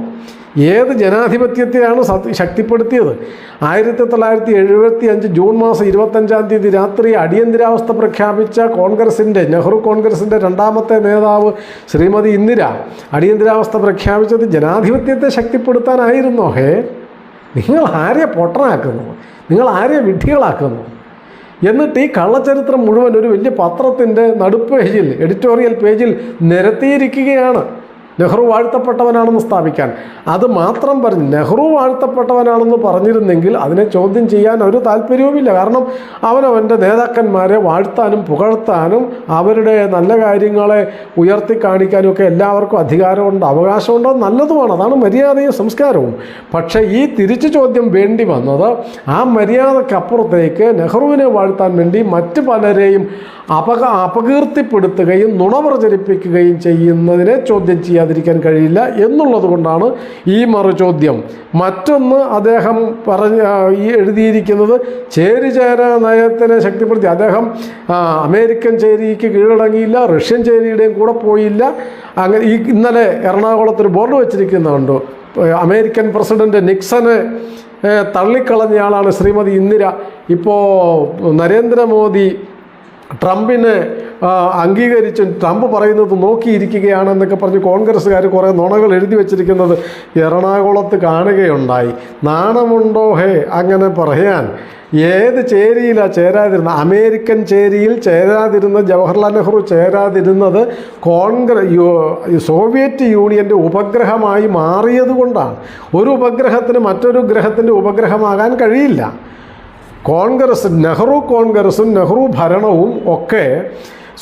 ഏത് ജനാധിപത്യത്തെയാണ് ശക്തിപ്പെടുത്തിയത്? 1975 ജൂൺ മാസം 25-ാം തീയതി രാത്രി അടിയന്തരാവസ്ഥ പ്രഖ്യാപിച്ച കോൺഗ്രസിൻ്റെ നെഹ്റു കോൺഗ്രസിൻ്റെ 2ാമത്തെ നേതാവ് ശ്രീമതി ഇന്ദിര അടിയന്തരാവസ്ഥ പ്രഖ്യാപിച്ചത് ജനാധിപത്യത്തെ ശക്തിപ്പെടുത്താനായിരുന്നോ? നിങ്ങൾ ആരെ പൊട്ടനാക്കുന്നു? നിങ്ങൾ ആരെ വിഡ്ഢികളാക്കുന്നു? എന്നിട്ട് ഈ കള്ളച്ചരിത്രം മുഴുവൻ ഒരു വലിയ പത്രത്തിൻ്റെ നടുപ്പേജിൽ എഡിറ്റോറിയൽ പേജിൽ നിരത്തിയിരിക്കുകയാണ്. നെഹ്റു വാഴ്ത്തപ്പെട്ടവനാണെന്ന് സ്ഥാപിക്കാൻ. അത് മാത്രം പറഞ്ഞ് നെഹ്റു വാഴ്ത്തപ്പെട്ടവനാണെന്ന് പറഞ്ഞിരുന്നെങ്കിൽ അതിനെ ചോദ്യം ചെയ്യാൻ ഒരു താല്പര്യവുമില്ല. കാരണം അവനവൻ്റെ നേതാക്കന്മാരെ വാഴ്ത്താനും പുകഴ്ത്താനും അവരുടെ നല്ല കാര്യങ്ങളെ ഉയർത്തി കാണിക്കാനും ഒക്കെ എല്ലാവർക്കും അധികാരമുണ്ട്, അവകാശമുണ്ട്. നല്ലതുമാണ്, അതാണ് മര്യാദയും സംസ്കാരവും. പക്ഷേ ഈ തിരിച്ചു ചോദ്യം വേണ്ടി വന്നത് ആ മര്യാദക്കപ്പുറത്തേക്ക് നെഹ്റുവിനെ വാഴ്ത്താൻ വേണ്ടി മറ്റ് പലരെയും അപകീർത്തിപ്പെടുത്തുകയും നുണ പ്രചരിപ്പിക്കുകയും ചെയ്യുന്നതിനെ ചോദ്യം ചെയ്യാതിരിക്കാൻ കഴിയില്ല എന്നുള്ളത് കൊണ്ടാണ് ഈ മറുചോദ്യം. മറ്റൊന്ന് അദ്ദേഹം ഈ എഴുതിയിരിക്കുന്നത് ചേരിചേര നയത്തിനെ ശക്തിപ്പെടുത്തി. അദ്ദേഹം അമേരിക്കൻ ചേരിക്ക് കീഴടങ്ങിയില്ല, റഷ്യൻ ചേരിയുടെയും കൂടെ പോയില്ല. അങ്ങനെ ഇന്നലെ എറണാകുളത്തൊരു ബോർഡ് വെച്ചിരിക്കുന്നുണ്ട്. അമേരിക്കൻ പ്രസിഡന്റ് നിക്സനെ തള്ളിക്കളഞ്ഞയാളാണ് ശ്രീമതി ഇന്ദിര. ഇപ്പോൾ നരേന്ദ്രമോദി ട്രംപിനെ അംഗീകരിച്ച് ട്രംപ് പറയുന്നത് നോക്കിയിരിക്കുകയാണെന്നൊക്കെ പറഞ്ഞ് കോൺഗ്രസ്സുകാർ കുറേ നുണകൾ എഴുതി വച്ചിരിക്കുന്നത് എറണാകുളത്ത് കാണുകയുണ്ടായി. നാണമുണ്ടോ അങ്ങനെ പറയാൻ? ഏത് ചേരിയിലാണ് ചേരാതിരുന്നത്? അമേരിക്കൻ ചേരിയിൽ ചേരാതിരുന്ന ജവഹർലാൽ നെഹ്റു ചേരാതിരുന്നത് സോവിയറ്റ് യൂണിയൻ്റെ ഉപഗ്രഹമായി മാറിയത് കൊണ്ടാണ്. ഒരു ഉപഗ്രഹത്തിന് മറ്റൊരു ഗ്രഹത്തിൻ്റെ ഉപഗ്രഹമാകാൻ കഴിയില്ല. നെഹ്റു കോൺഗ്രസും നെഹ്റു ഭരണവും ഒക്കെ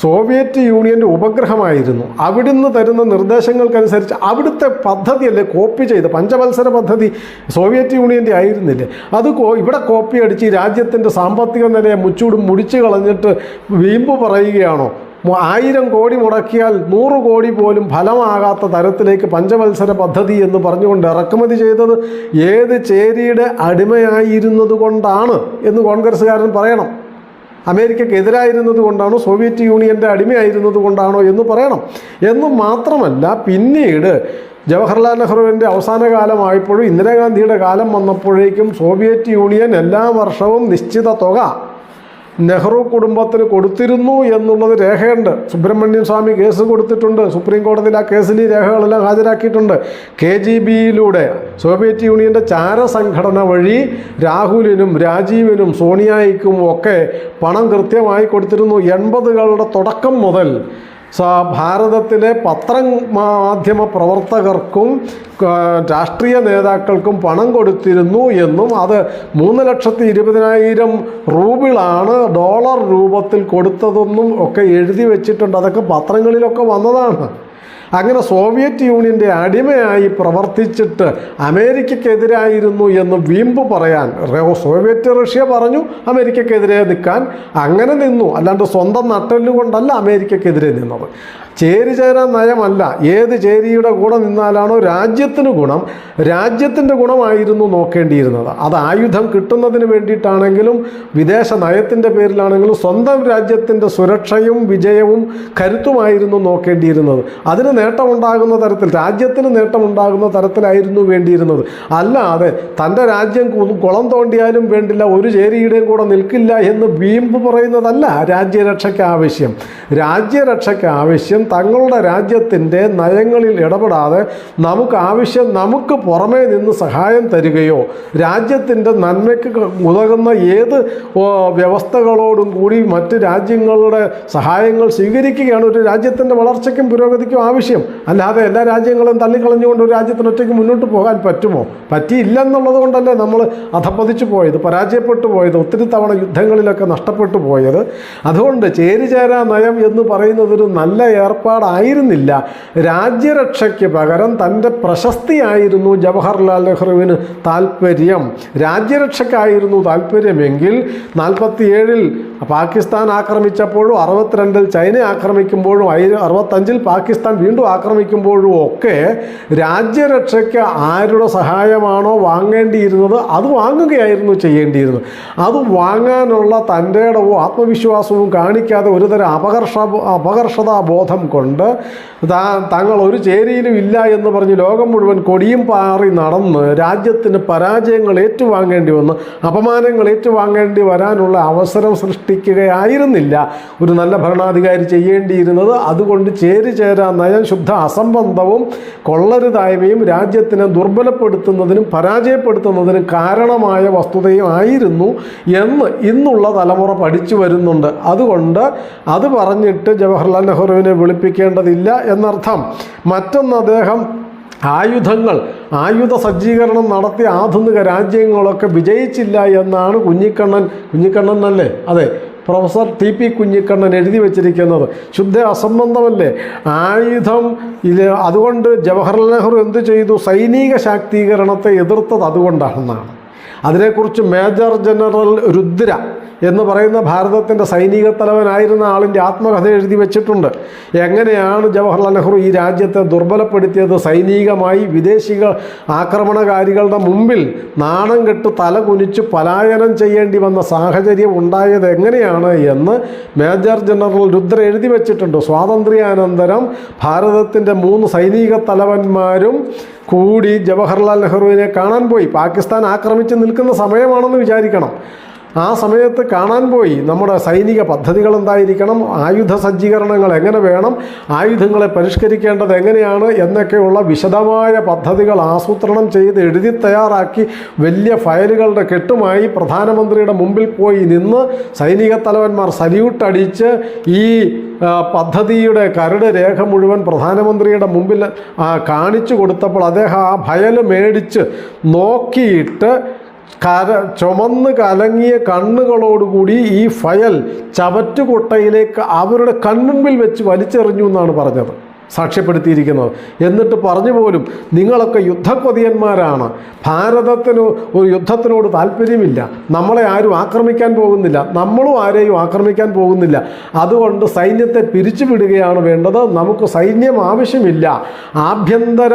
സോവിയറ്റ് യൂണിയൻ്റെ ഉപഗ്രഹമായിരുന്നു. അവിടുന്ന് തരുന്ന നിർദ്ദേശങ്ങൾക്കനുസരിച്ച് അവിടുത്തെ പദ്ധതിയല്ലേ കോപ്പി ചെയ്ത്. പഞ്ചവത്സര പദ്ധതി സോവിയറ്റ് യൂണിയൻ്റെ ആയിരുന്നില്ലേ? അത് ഇവിടെ കോപ്പി അടിച്ച് രാജ്യത്തിൻ്റെ സാമ്പത്തിക നിലയെ മുടിച്ചു കളഞ്ഞിട്ട് വീമ്പ് പറയുകയാണോ? 1000 കോടി മുടക്കിയാൽ 100 കോടി പോലും ഫലമാകാത്ത തരത്തിലേക്ക് പഞ്ചവത്സര പദ്ധതി എന്ന് പറഞ്ഞുകൊണ്ട് ഇറക്കുമതി ചെയ്തത് ഏത് ചേരിയുടെ അടിമയായിരുന്നത് കൊണ്ടാണ് എന്ന് കോൺഗ്രസ്സുകാരൻ പറയണം. അമേരിക്കക്കെതിരായിരുന്നത് കൊണ്ടാണോ, സോവിയറ്റ് യൂണിയൻ്റെ അടിമയായിരുന്നത് കൊണ്ടാണോ എന്ന് പറയണം. എന്ന് മാത്രമല്ല, പിന്നീട് ജവഹർലാൽ നെഹ്റുവിൻ്റെ അവസാന കാലമായപ്പോഴും ഇന്ദിരാഗാന്ധിയുടെ കാലം വന്നപ്പോഴേക്കും സോവിയറ്റ് യൂണിയൻ എല്ലാ വർഷവും നിശ്ചിത തുക നെഹ്റു കുടുംബത്തിന് കൊടുത്തിരുന്നു എന്നുള്ളത് രേഖയുണ്ട്. സുബ്രഹ്മണ്യൻ സ്വാമി കേസ് കൊടുത്തിട്ടുണ്ട്. സുപ്രീം കോടതിയിൽ ആ കേസിൽ ഈ രേഖകളെല്ലാം ഹാജരാക്കിയിട്ടുണ്ട്. KGBയിലൂടെ സോവിയറ്റ് യൂണിയൻ്റെ ചാരസംഘടന വഴി രാഹുലിനും രാജീവിനും സോണിയായിക്കും ഒക്കെ പണം കൃത്യമായി കൊടുത്തിരുന്നു. 80കളുടെ തുടക്കം മുതൽ ഭാരതത്തിലെ പത്രമാധ്യമ പ്രവർത്തകർക്കും രാഷ്ട്രീയ നേതാക്കൾക്കും പണം കൊടുത്തിരുന്നു എന്നും അത് 3,20,000 റൂബിളാണ് ഡോളർ രൂപത്തിൽ കൊടുത്തതെന്നും ഒക്കെ എഴുതി വെച്ചിട്ടുണ്ട്. അതൊക്കെ പത്രങ്ങളിലൊക്കെ വന്നതാണ്. അങ്ങനെ സോവിയറ്റ് യൂണിയൻ്റെ അടിമയായി പ്രവർത്തിച്ചിട്ട് അമേരിക്കക്കെതിരായിരുന്നു എന്ന് വീമ്പ് പറയാൻ സോവിയറ്റ് റഷ്യ പറഞ്ഞു അമേരിക്കക്കെതിരെ നിൽക്കാൻ. അങ്ങനെ നിന്നു, അല്ലാണ്ട് സ്വന്തം നട്ടെല്ലുകൊണ്ടല്ല അമേരിക്കക്കെതിരെ നിന്നത്. ചേരിചേരാ നയമല്ല. ഏത് ചേരിയുടെ കൂടെ നിന്നാലാണോ രാജ്യത്തിന് ഗുണം, രാജ്യത്തിൻ്റെ ഗുണമായിരുന്നു നോക്കേണ്ടിയിരുന്നത്. അത് ആയുധം കിട്ടുന്നതിന് വേണ്ടിയിട്ടാണെങ്കിലും വിദേശ നയത്തിൻ്റെ പേരിലാണെങ്കിലും സ്വന്തം രാജ്യത്തിൻ്റെ സുരക്ഷയും വിജയവും കരുത്തുമായിരുന്നു നോക്കേണ്ടിയിരുന്നത്. അതിന് നേട്ടമുണ്ടാകുന്ന തരത്തിൽ, രാജ്യത്തിന് നേട്ടമുണ്ടാകുന്ന തരത്തിലായിരുന്നു വേണ്ടിയിരുന്നത്. അല്ലാതെ തൻ്റെ രാജ്യം കുളം തോണ്ടിയാലും വേണ്ടില്ല, ഒരു ചേരിയുടെയും കൂടെ നിൽക്കില്ല എന്ന് വീമ്പ് പറയുന്നതല്ല രാജ്യരക്ഷയ്ക്ക് ആവശ്യം. രാജ്യരക്ഷയ്ക്ക് ആവശ്യം തങ്ങളുടെ രാജ്യത്തിൻ്റെ നയങ്ങളിൽ ഇടപെടാതെ നമുക്ക് പുറമേ നിന്ന് സഹായം തരികയോ രാജ്യത്തിൻ്റെ നന്മയ്ക്ക് ഉതകുന്ന ഏത് വ്യവസ്ഥകളോടും കൂടി മറ്റ് രാജ്യങ്ങളുടെ സഹായങ്ങൾ സ്വീകരിക്കുകയാണ് ഒരു രാജ്യത്തിൻ്റെ വളർച്ചയ്ക്കും പുരോഗതിക്കും ആവശ്യം. അല്ലാതെ എല്ലാ രാജ്യങ്ങളും തള്ളിക്കളഞ്ഞുകൊണ്ട് ഒരു രാജ്യത്തിന് ഒറ്റയ്ക്ക് മുന്നോട്ട് പോകാൻ പറ്റുമോ? പറ്റിയില്ലെന്നുള്ളത് കൊണ്ടല്ലേ നമ്മൾ അധപ്പതിച്ചു പോയത്, പരാജയപ്പെട്ടു പോയത്, ഒത്തിരി തവണ യുദ്ധങ്ങളിലൊക്കെ നഷ്ടപ്പെട്ടു പോയത്. അതുകൊണ്ട് ചേരിചേരാ നയം എന്ന് പറയുന്നതൊരു നല്ല ഏർപ്പാടായിരുന്നില്ല. രാജ്യരക്ഷയ്ക്ക് പകരം തൻ്റെ പ്രശസ്തിയായിരുന്നു ജവഹർലാൽ നെഹ്റുവിന് താല്പര്യം. രാജ്യരക്ഷയ്ക്കായിരുന്നു താല്പര്യമെങ്കിൽ 47-ൽ പാകിസ്ഥാൻ ആക്രമിച്ചപ്പോഴും 62-ൽ ചൈന ആക്രമിക്കുമ്പോഴും 65-ൽ പാകിസ്ഥാൻ വീണ്ടും ആക്രമിക്കുമ്പോഴും ഒക്കെ രാജ്യരക്ഷയ്ക്ക് ആരുടെ സഹായമാണോ വാങ്ങേണ്ടിയിരുന്നത് അത് വാങ്ങുകയായിരുന്നു ചെയ്യേണ്ടിയിരുന്നത്. അത് വാങ്ങാനുള്ള തൻ്റെ ഇടവും ആത്മവിശ്വാസവും കാണിക്കാതെ ഒരുതരം അപകർഷതാബോധം കൊണ്ട് തങ്ങൾ ഒരു ചേരിയിലും ഇല്ല എന്ന് പറഞ്ഞ് ലോകം മുഴുവൻ കൊടിയും പാറി നടന്ന് രാജ്യത്തിന് പരാജയങ്ങൾ ഏറ്റുവാങ്ങേണ്ടി വന്ന് അപമാനങ്ങൾ ഏറ്റുവാങ്ങേണ്ടി വരാനുള്ള അവസരം സൃഷ്ടിക്കുകയായിരുന്നില്ല ഒരു നല്ല ഭരണാധികാരി ചെയ്യേണ്ടിയിരുന്നത്. അതുകൊണ്ട് ചേരിചേരാ നയം ശുദ്ധ അസംബന്ധവും കൊള്ളരുതായ്മയും രാജ്യത്തിനെ ദുർബലപ്പെടുത്തുന്നതിനും പരാജയപ്പെടുത്തുന്നതിനും കാരണമായ വസ്തുതയും ആയിരുന്നു എന്ന് ഇന്നുള്ള തലമുറ പഠിച്ചു വരുന്നുണ്ട്. അതുകൊണ്ട് അത് പറഞ്ഞിട്ട് ജവഹർലാൽ നെഹ്റുവിനെ വിളിപ്പിക്കേണ്ടതില്ല എന്നർത്ഥം. മറ്റൊന്ന്, അദ്ദേഹം ആയുധ സജ്ജീകരണം നടത്തിയ ആധുനിക രാജ്യങ്ങളൊക്കെ വിജയിച്ചില്ല എന്നാണ് കുഞ്ഞിക്കണ്ണൻ അല്ലേ, അതെ, പ്രൊഫസർ TP കുഞ്ഞിക്കണ്ണൻ എഴുതി വച്ചിരിക്കുന്നത്. ശുദ്ധ അസംബന്ധമല്ലേ ആയുധം. അതുകൊണ്ട് ജവഹർലാൽ നെഹ്റു എന്ത് ചെയ്തു? സൈനിക ശാക്തീകരണത്തെ എതിർത്തത് അതുകൊണ്ടാണെന്നാണ്. അതിനെക്കുറിച്ച് മേജർ ജനറൽ രുദ്ര എന്ന് പറയുന്ന ഭാരതത്തിൻ്റെ സൈനിക തലവനായിരുന്ന ആളിൻ്റെ ആത്മകഥ എഴുതി വച്ചിട്ടുണ്ട്. എങ്ങനെയാണ് ജവഹർലാൽ നെഹ്റു ഈ രാജ്യത്തെ ദുർബലപ്പെടുത്തിയത്? സൈനികമായി വിദേശിക ആക്രമണകാരികളുടെ മുമ്പിൽ നാണം കെട്ട് തല കുനിച്ച് പലായനം ചെയ്യേണ്ടി വന്ന സാഹചര്യം ഉണ്ടായത് എങ്ങനെയാണ് എന്ന് മേജർ ജനറൽ രുദ്ര എഴുതി വച്ചിട്ടുണ്ട്. സ്വാതന്ത്ര്യാനന്തരം ഭാരതത്തിൻ്റെ 3 സൈനിക തലവന്മാരും കൂടി ജവഹർലാൽ നെഹ്റുവിനെ കാണാൻ പോയി. പാകിസ്ഥാൻ ആക്രമിച്ച് നിൽക്കുന്ന സമയമാണെന്ന് വിചാരിക്കണം. ആ സമയത്ത് കാണാൻ പോയി. നമ്മുടെ സൈനിക പദ്ധതികൾ എന്തായിരിക്കണം, ആയുധ സജ്ജീകരണങ്ങൾ എങ്ങനെ വേണം, ആയുധങ്ങളെ പരിഷ്കരിക്കേണ്ടത് എങ്ങനെയാണ് എന്നൊക്കെയുള്ള വിശദമായ പദ്ധതികൾ ആസൂത്രണം ചെയ്ത് എഴുതി തയ്യാറാക്കി വലിയ ഫയലുകളുടെ കെട്ടുമായി പ്രധാനമന്ത്രിയുടെ മുമ്പിൽ പോയി നിന്ന് സൈനിക തലവന്മാർ സല്യൂട്ട് അടിച്ച് ഈ പദ്ധതിയുടെ കരട് രേഖ മുഴുവൻ പ്രധാനമന്ത്രിയുടെ മുമ്പിൽ കാണിച്ചു കൊടുത്തപ്പോൾ അദ്ദേഹം ആ ഫയൽ മേടിച്ച് നോക്കിയിട്ട് ചുമന്ന് കലങ്ങിയ കണ്ണുകളോടുകൂടി ഈ ഫയൽ ചവറ്റുകുട്ടയിലേക്ക് അവരുടെ കൺമുമ്പിൽ വെച്ച് വലിച്ചെറിഞ്ഞു എന്നാണ് പറഞ്ഞത്, സാക്ഷ്യപ്പെടുത്തിയിരിക്കുന്നത്. എന്നിട്ട് പറഞ്ഞു പോലും, നിങ്ങളൊക്കെ യുദ്ധക്കൊതിയന്മാരാണ്, ഭാരതത്തിന് ഒരു യുദ്ധത്തിനോട് താല്പര്യമില്ല, നമ്മളെ ആരും ആക്രമിക്കാൻ പോകുന്നില്ല, നമ്മളും ആരെയും ആക്രമിക്കാൻ പോകുന്നില്ല, അതുകൊണ്ട് സൈന്യത്തെ പിരിച്ചുവിടുകയാണ് വേണ്ടത്, നമുക്ക് സൈന്യം ആവശ്യമില്ല, ആഭ്യന്തര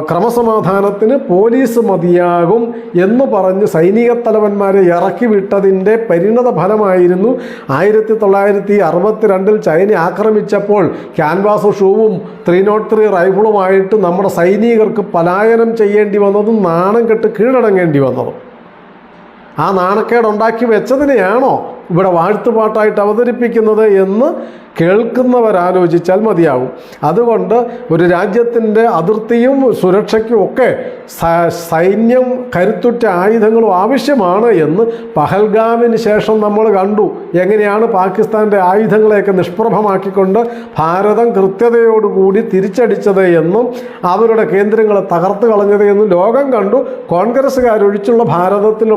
ക്രമസമാധാനത്തിന് പോലീസ് മതിയാകും എന്ന് പറഞ്ഞ് സൈനിക തലവന്മാരെ ഇറക്കി വിട്ടതിൻ്റെ പരിണത ഫലമായിരുന്നു 1962-ൽ ചൈന ആക്രമിച്ചപ്പോൾ ക്യാൻവാസ് ഷൂവും 303 റൈഫിളുമായിട്ട് നമ്മുടെ സൈനികർക്ക് പലായനം ചെയ്യേണ്ടി വന്നതും നാണം കെട്ട് കീഴടങ്ങേണ്ടി വന്നതും. ആ നാണക്കേടുണ്ടാക്കി വെച്ചതിനെയാണോ ഇവിടെ വാഴ്ത്തുപാട്ടായിട്ട് അവതരിപ്പിക്കുന്നത് എന്ന് കേൾക്കുന്നവരാലോചിച്ചാൽ മതിയാകും. അതുകൊണ്ട് ഒരു രാജ്യത്തിൻ്റെ അതിർത്തിയും സുരക്ഷയ്ക്കും ഒക്കെ സൈന്യം കരുത്തുറ്റ ആയുധങ്ങളും ആവശ്യമാണ് എന്ന് പഹൽഗാമിന് ശേഷം നമ്മൾ കണ്ടു. എങ്ങനെയാണ് പാകിസ്ഥാൻ്റെ ആയുധങ്ങളെയൊക്കെ നിഷ്പ്രഭമാക്കിക്കൊണ്ട് ഭാരതം കൃത്യതയോടുകൂടി തിരിച്ചടിച്ചത് എന്നും അവരുടെ കേന്ദ്രങ്ങളെ തകർത്ത് കളഞ്ഞത് എന്നും ലോകം കണ്ടു. കോൺഗ്രസ്സുകാരൊഴിച്ചുള്ള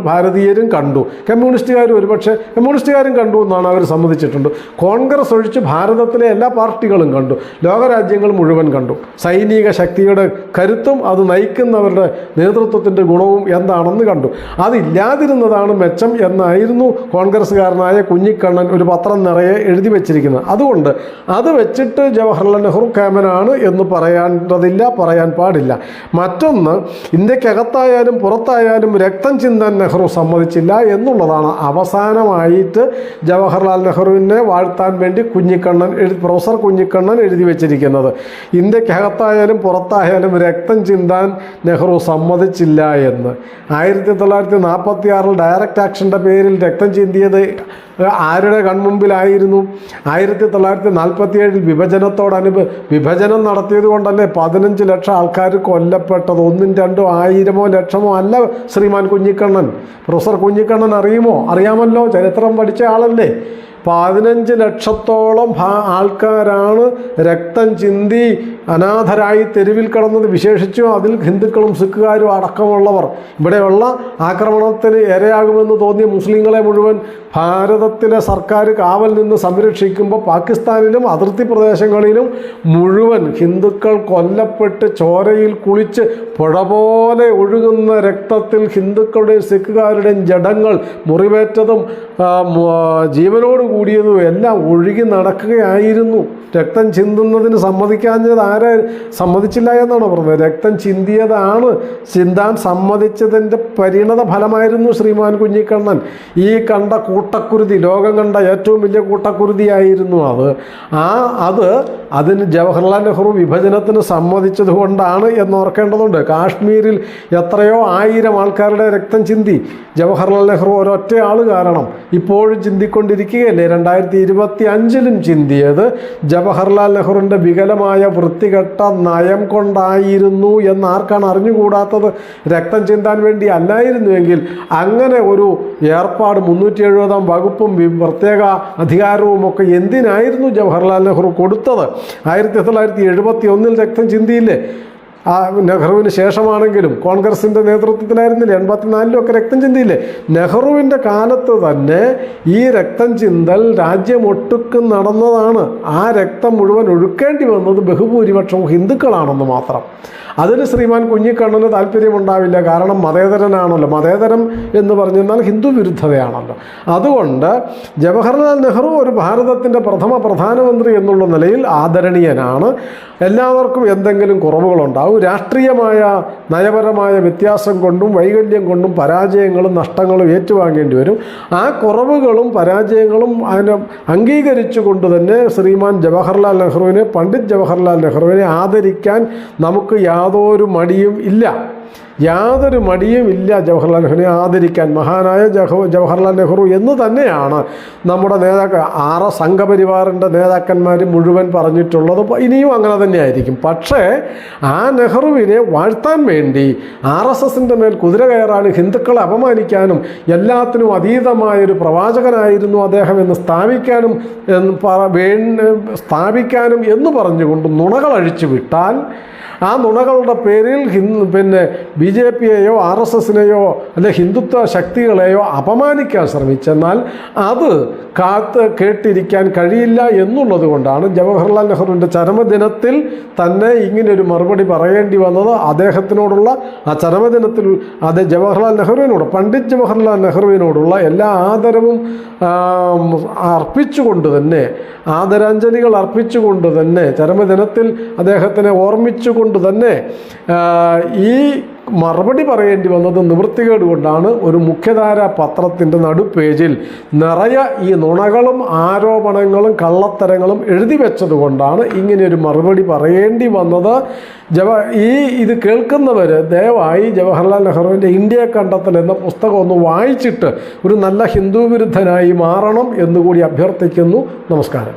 ഭാരതീയരും കണ്ടു. കമ്മ്യൂണിസ്റ്റുകാരും കണ്ടു എന്നാണ് അവർ സമ്മതിച്ചിട്ടുണ്ട്. കോൺഗ്രസ് ഒഴിച്ച് ഭാരതത്തിലെ എല്ലാ പാർട്ടികളും കണ്ടു. ലോകരാജ്യങ്ങൾ മുഴുവൻ കണ്ടു. സൈനിക ശക്തിയുടെ കരുത്തും അത് നയിക്കുന്നവരുടെ നേതൃത്വത്തിൻ്റെ ഗുണവും എന്താണെന്ന് കണ്ടു. അതില്ലാതിരുന്നതാണ് മെച്ചം എന്നായിരുന്നു കോൺഗ്രസ്സുകാരനായ കുഞ്ഞിക്കണ്ണൻ ഒരു പത്രം നിറയെ എഴുതി വച്ചിരിക്കുന്നത്. അതുകൊണ്ട് അത് വെച്ചിട്ട് ജവഹർലാൽ നെഹ്റു കേമനാണ് എന്ന് പറയാൻ പാടില്ല. മറ്റൊന്ന്, ഇന്ത്യക്കകത്തായാലും പുറത്തായാലും രക്തം ചിന്താൻ നെഹ്റു സമ്മതിച്ചില്ല എന്നുള്ളതാണ് അവസാനമായിട്ട് ജവഹർലാൽ നെഹ്റുവിനെ വാഴ്ത്താൻ വേണ്ടി പ്രൊഫസർ കുഞ്ഞിക്കണ്ണൻ എഴുതി വച്ചിരിക്കുന്നത്. ഇന്ത്യക്കകത്തായാലും പുറത്തായാലും രക്തം ചിന്താൻ നെഹ്റു സമ്മതിച്ചില്ല എന്ന്. 1946 ഡയറക്റ്റ് ആക്ഷൻ്റെ പേരിൽ രക്തം ചിന്തിയത് ആരുടെ കൺമുമ്പിലായിരുന്നു? 1947 വിഭജനം നടത്തിയത് കൊണ്ടല്ലേ 15 ലക്ഷം ആൾക്കാർ കൊല്ലപ്പെട്ടത്. 1, 2, 1000 ലക്ഷമോ അല്ല ശ്രീമാൻ കുഞ്ഞിക്കണ്ണൻ. പ്രൊഫസർ കുഞ്ഞിക്കണ്ണൻ അറിയാമല്ലോ, ചരിത്രം പഠിച്ച ആളല്ലേ. 15 ലക്ഷത്തോളം ആൾക്കാരാണ് രക്തം ചിന്തി അനാഥരായി തെരുവിൽ കിടന്നത്. വിശേഷിച്ചും അതിൽ ഹിന്ദുക്കളും സിഖുകാരും അടക്കമുള്ളവർ. ഇവിടെയുള്ള ആക്രമണത്തിന് ഇരയാകുമെന്ന് തോന്നിയ മുസ്ലിങ്ങളെ മുഴുവൻ ഭാരതത്തിലെ സർക്കാർ കാവൽ നിന്ന് സംരക്ഷിക്കുമ്പോൾ പാകിസ്ഥാനിലും അതിർത്തി പ്രദേശങ്ങളിലും മുഴുവൻ ഹിന്ദുക്കൾ കൊല്ലപ്പെട്ട് ചോരയിൽ കുളിച്ച് പുഴ പോലെ ഒഴുകുന്ന രക്തത്തിൽ ഹിന്ദുക്കളുടെയും സിഖുകാരുടെയും ജഡങ്ങൾ മുറിവേറ്റതും ജീവനോട് കൂടിയതും എല്ലാം ഒഴുകി നടക്കുകയായിരുന്നു. രക്തം ചിന്തുന്നതിന് സമ്മതിച്ചില്ല എന്നാണ് പറഞ്ഞത്. രക്തം ചിന്താൻ സമ്മതിച്ചതിൻ്റെ പരിണത ഫലമായിരുന്നു ശ്രീമാൻ കുഞ്ഞിക്കണ്ണൻ. ഈ കണ്ട കൂട്ടക്കുരുതി, ലോകം കണ്ട ഏറ്റവും വലിയ കൂട്ടക്കുരുതിയായിരുന്നു അതിന് ജവഹർലാൽ നെഹ്റു വിഭജനത്തിന് സമ്മതിച്ചത് കൊണ്ടാണ് എന്നോർക്കേണ്ടതുണ്ട്. കാശ്മീരിൽ എത്രയോ 1000 ആൾക്കാരുടെ രക്തം ചിന്തി ജവഹർലാൽ നെഹ്റു ഒരൊറ്റ ആൾ കാരണം ഇപ്പോഴും ചിന്തിക്കൊണ്ടിരിക്കുകയല്ലേ. 2025 ചിന്തിയത് ജവഹർലാൽ നെഹ്റുവിൻ്റെ വികലമായ വൃത്തികെട്ട നയം കൊണ്ടായിരുന്നു എന്നാർക്കാണ് അറിഞ്ഞുകൂടാത്തത്? രക്തം ചിന്താൻ വേണ്ടി അല്ലായിരുന്നുവെങ്കിൽ അങ്ങനെ ഒരു ഏർപ്പാട് 370 വകുപ്പും പ്രത്യേക അധികാരവും ഒക്കെ എന്തിനായിരുന്നു ജവഹർലാൽ നെഹ്റു കൊടുത്തത്? 1971 രക്തം ചിന്തിയില്ലേ? നെഹ്റുവിന് ശേഷമാണെങ്കിലും കോൺഗ്രസിൻ്റെ നേതൃത്വത്തിലായിരുന്നില്ലേ? 84 രക്തം ചിന്തിയില്ലേ? നെഹ്റുവിൻ്റെ കാലത്ത് തന്നെ ഈ രക്തം ചിന്തൽ രാജ്യമൊട്ടുക്കും നടന്നതാണ്. ആ രക്തം മുഴുവൻ ഒഴുക്കേണ്ടി വന്നത് ബഹുഭൂരിപക്ഷവും ഹിന്ദുക്കളാണെന്ന് മാത്രം. അതിന് ശ്രീമാൻ കുഞ്ഞിക്കണ്ണന് താല്പര്യമുണ്ടാവില്ല. കാരണം മതേതരനാണല്ലോ. മതേതരം എന്ന് പറഞ്ഞാൽ ഹിന്ദു വിരുദ്ധതയാണല്ലോ. അതുകൊണ്ട് ജവഹർലാൽ നെഹ്റു ഒരു ഭാരതത്തിൻ്റെ പ്രധാനമന്ത്രി എന്നുള്ള നിലയിൽ ആദരണീയനാണ്. എല്ലാവർക്കും എന്തെങ്കിലും കുറവുകളുണ്ടാവും. രാഷ്ട്രീയമായ നയപരമായ വ്യത്യാസം കൊണ്ടും വൈകല്യം കൊണ്ടും പരാജയങ്ങളും നഷ്ടങ്ങളും ഏറ്റുവാങ്ങേണ്ടി വരും. ആ കുറവുകളും പരാജയങ്ങളും അതിനെ അംഗീകരിച്ചുകൊണ്ട് തന്നെ ശ്രീമാൻ പണ്ഡിറ്റ് ജവഹർലാൽ നെഹ്റുവിനെ ആദരിക്കാൻ നമുക്ക് യാതൊരു മടിയും ഇല്ല. ജവഹർലാൽ നെഹ്റുവിനെ ആദരിക്കാൻ മഹാനായ ജവഹർലാൽ നെഹ്റു എന്ന് തന്നെയാണ് നമ്മുടെ സംഘപരിവാറിൻ്റെ നേതാക്കന്മാർ മുഴുവൻ പറഞ്ഞിട്ടുള്ളത്. ഇനിയും അങ്ങനെ തന്നെയായിരിക്കും. പക്ഷേ ആ നെഹ്റുവിനെ വാഴ്ത്താൻ വേണ്ടി RSSൻ്റെ മേൽ കുതിര കയറാനും ഹിന്ദുക്കളെ അപമാനിക്കാനും എല്ലാത്തിനും അതീതമായൊരു പ്രവാചകനായിരുന്നു അദ്ദേഹം എന്ന് സ്ഥാപിക്കാനും എന്ന് പറഞ്ഞുകൊണ്ട് നുണകൾ അഴിച്ചു വിട്ടാൽ ആ നുണകളുടെ പേരിൽ BJPയെയോ RSSനെയോ അല്ലെ ഹിന്ദുത്വ ശക്തികളെയോ അപമാനിക്കാൻ ശ്രമിച്ചെന്നാൽ അത് കേട്ടിരിക്കാൻ കഴിയില്ല എന്നുള്ളത് കൊണ്ടാണ് ജവഹർലാൽ നെഹ്റുവിൻ്റെ ചരമദിനത്തിൽ തന്നെ ഇങ്ങനെയൊരു മറുപടി പറയേണ്ടി വന്നത്. അദ്ദേഹത്തിനോടുള്ള ആ ചരമദിനത്തിൽ പണ്ഡിറ്റ് ജവഹർലാൽ നെഹ്റുവിനോടുള്ള എല്ലാ ആദരവും അർപ്പിച്ചുകൊണ്ട് തന്നെ, ആദരാഞ്ജലികൾ അർപ്പിച്ചുകൊണ്ട് തന്നെ, ചരമദിനത്തിൽ അദ്ദേഹത്തിനെ ഓർമ്മിച്ചുകൊണ്ട് തന്നെ ഈ മറുപടി പറയേണ്ടി വന്നത് നിവൃത്തികേട് കൊണ്ടാണ്. ഒരു മുഖ്യധാര പത്രത്തിൻ്റെ നടുപ്പേജിൽ നിറയെ ഈ നുണകളും ആരോപണങ്ങളും കള്ളത്തരങ്ങളും എഴുതി വെച്ചത് കൊണ്ടാണ് ഇങ്ങനെയൊരു മറുപടി പറയേണ്ടി വന്നത്. ഇത് കേൾക്കുന്നവർ ദയവായി ജവഹർലാൽ നെഹ്റുവിൻ്റെ ഇന്ത്യയെ കണ്ടെത്തൽ എന്ന പുസ്തകം ഒന്ന് വായിച്ചിട്ട് ഒരു നല്ല ഹിന്ദു വിരുദ്ധനായി മാറണം എന്നുകൂടി അഭ്യർത്ഥിക്കുന്നു. നമസ്കാരം.